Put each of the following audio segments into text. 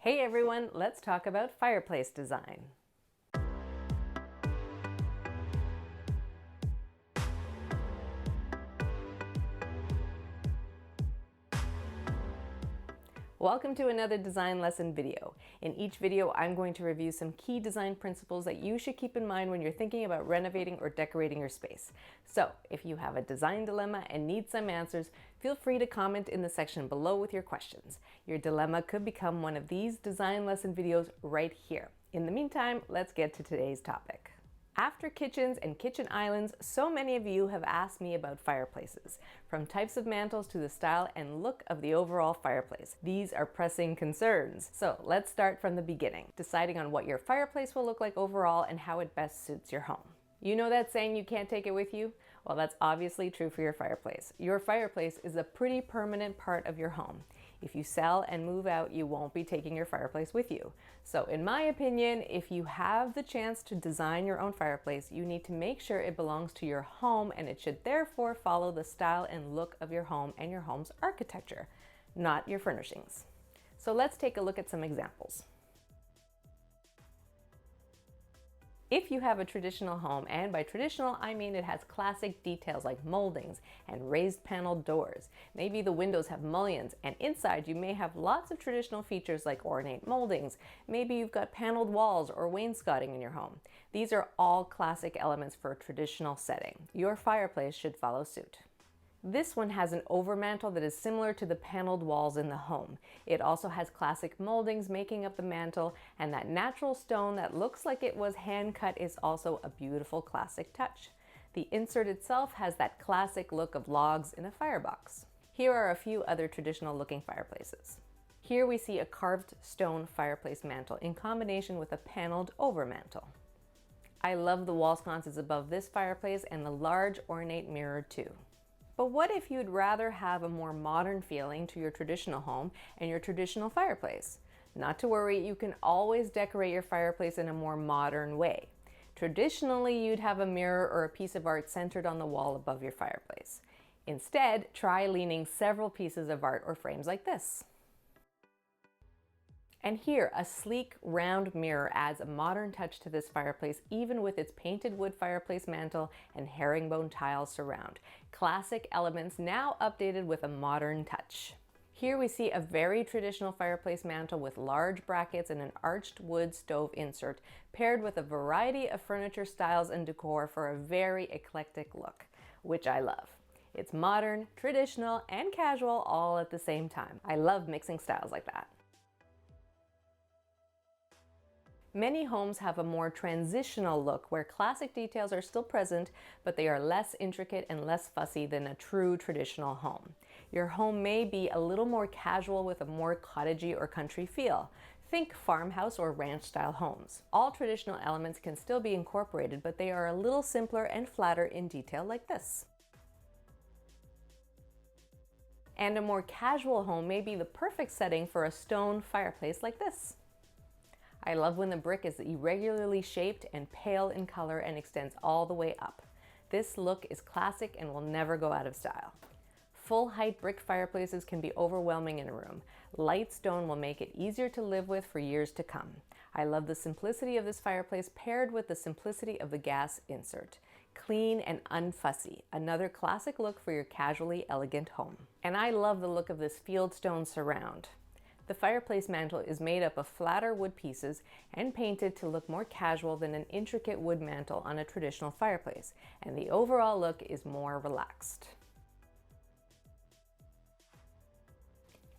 Hey everyone, let's talk about fireplace design. Welcome to another design lesson video. In each video, I'm going to review some key design principles that you should keep in mind when you're thinking about renovating or decorating your space. So if you have a design dilemma and need some answers, feel free to comment in the section below with your questions. Your dilemma could become one of these design lesson videos right here. In the meantime, let's get to today's topic. After kitchens and kitchen islands, so many of you have asked me about fireplaces, from types of mantels to the style and look of the overall fireplace. These are pressing concerns. So let's start from the beginning, deciding on what your fireplace will look like overall and how it best suits your home. You know that saying you can't take it with you? Well, that's obviously true for your fireplace. Your fireplace is a pretty permanent part of your home. If you sell and move out, you won't be taking your fireplace with you. So in my opinion, if you have the chance to design your own fireplace, you need to make sure it belongs to your home and it should therefore follow the style and look of your home and your home's architecture, not your furnishings. So let's take a look at some examples. If you have a traditional home, and by traditional I mean it has classic details like moldings and raised paneled doors, maybe the windows have mullions, and inside you may have lots of traditional features like ornate moldings, maybe you've got paneled walls or wainscoting in your home. These are all classic elements for a traditional setting. Your fireplace should follow suit. This one has an overmantel that is similar to the paneled walls in the home. It also has classic moldings making up the mantel, and that natural stone that looks like it was hand cut is also a beautiful classic touch. The insert itself has that classic look of logs in a firebox. Here are a few other traditional looking fireplaces. Here we see a carved stone fireplace mantel in combination with a paneled overmantel. I love the wall sconces above this fireplace and the large ornate mirror too. But what if you'd rather have a more modern feeling to your traditional home and your traditional fireplace? Not to worry, you can always decorate your fireplace in a more modern way. Traditionally, you'd have a mirror or a piece of art centered on the wall above your fireplace. Instead, try leaning several pieces of art or frames like this. And here, a sleek, round mirror adds a modern touch to this fireplace, even with its painted wood fireplace mantel and herringbone tile surround. Classic elements now updated with a modern touch. Here we see a very traditional fireplace mantel with large brackets and an arched wood stove insert, paired with a variety of furniture styles and decor for a very eclectic look, which I love. It's modern, traditional, and casual all at the same time. I love mixing styles like that. Many homes have a more transitional look where classic details are still present, but they are less intricate and less fussy than a true traditional home. Your home may be a little more casual with a more cottagey or country feel. Think farmhouse or ranch style homes. All traditional elements can still be incorporated, but they are a little simpler and flatter in detail like this. And a more casual home may be the perfect setting for a stone fireplace like this. I love when the brick is irregularly shaped and pale in color and extends all the way up. This look is classic and will never go out of style. Full height brick fireplaces can be overwhelming in a room. Light stone will make it easier to live with for years to come. I love the simplicity of this fireplace paired with the simplicity of the gas insert. Clean and unfussy, another classic look for your casually elegant home. And I love the look of this fieldstone surround. The fireplace mantel is made up of flatter wood pieces and painted to look more casual than an intricate wood mantel on a traditional fireplace, and the overall look is more relaxed.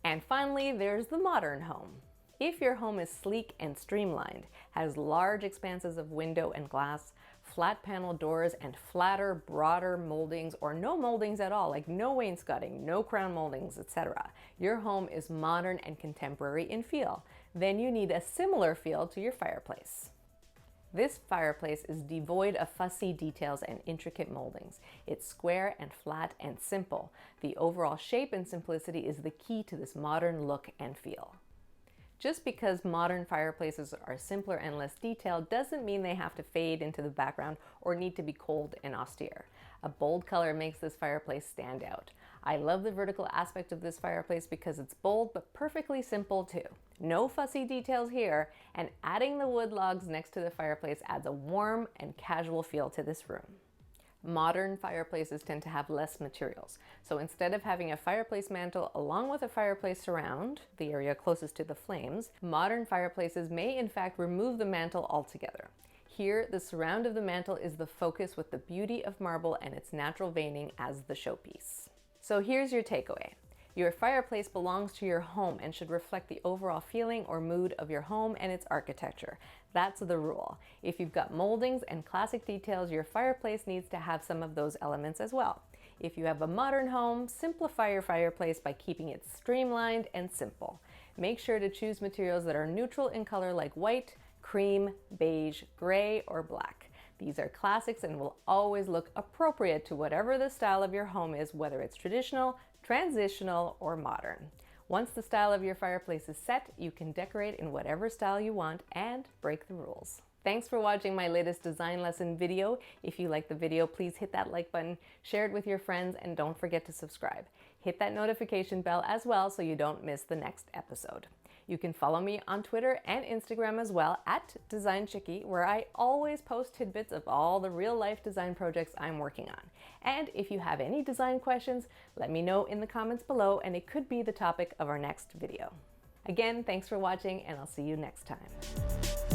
And finally, there's the modern home. If your home is sleek and streamlined, has large expanses of window and glass, flat panel doors, and flatter, broader moldings, or no moldings at all, like no wainscoting, no crown moldings, etc., your home is modern and contemporary in feel. Then you need a similar feel to your fireplace. This fireplace is devoid of fussy details and intricate moldings. It's square and flat and simple. The overall shape and simplicity is the key to this modern look and feel. Just because modern fireplaces are simpler and less detailed doesn't mean they have to fade into the background or need to be cold and austere. A bold color makes this fireplace stand out. I love the vertical aspect of this fireplace because it's bold but perfectly simple too. No fussy details here, and adding the wood logs next to the fireplace adds a warm and casual feel to this room. Modern fireplaces tend to have less materials, so instead of having a fireplace mantle along with a fireplace surround, the area closest to the flames, modern fireplaces may in fact remove the mantle altogether. Here, the surround of the mantle is the focus with the beauty of marble and its natural veining as the showpiece. So here's your takeaway. Your fireplace belongs to your home and should reflect the overall feeling or mood of your home and its architecture. That's the rule. If you've got moldings and classic details, your fireplace needs to have some of those elements as well. If you have a modern home, simplify your fireplace by keeping it streamlined and simple. Make sure to choose materials that are neutral in color like white, cream, beige, gray, or black. These are classics and will always look appropriate to whatever the style of your home is, whether it's traditional, transitional, or modern. Once the style of your fireplace is set, you can decorate in whatever style you want and break the rules. Thanks for watching my latest design lesson video. If you like the video, please hit that like button, share it with your friends, and don't forget to subscribe. Hit that notification bell as well so you don't miss the next episode. You can follow me on Twitter and Instagram as well at DesignChickee, where I always post tidbits of all the real-life design projects I'm working on. And if you have any design questions, let me know in the comments below, and it could be the topic of our next video. Again, thanks for watching, and I'll see you next time.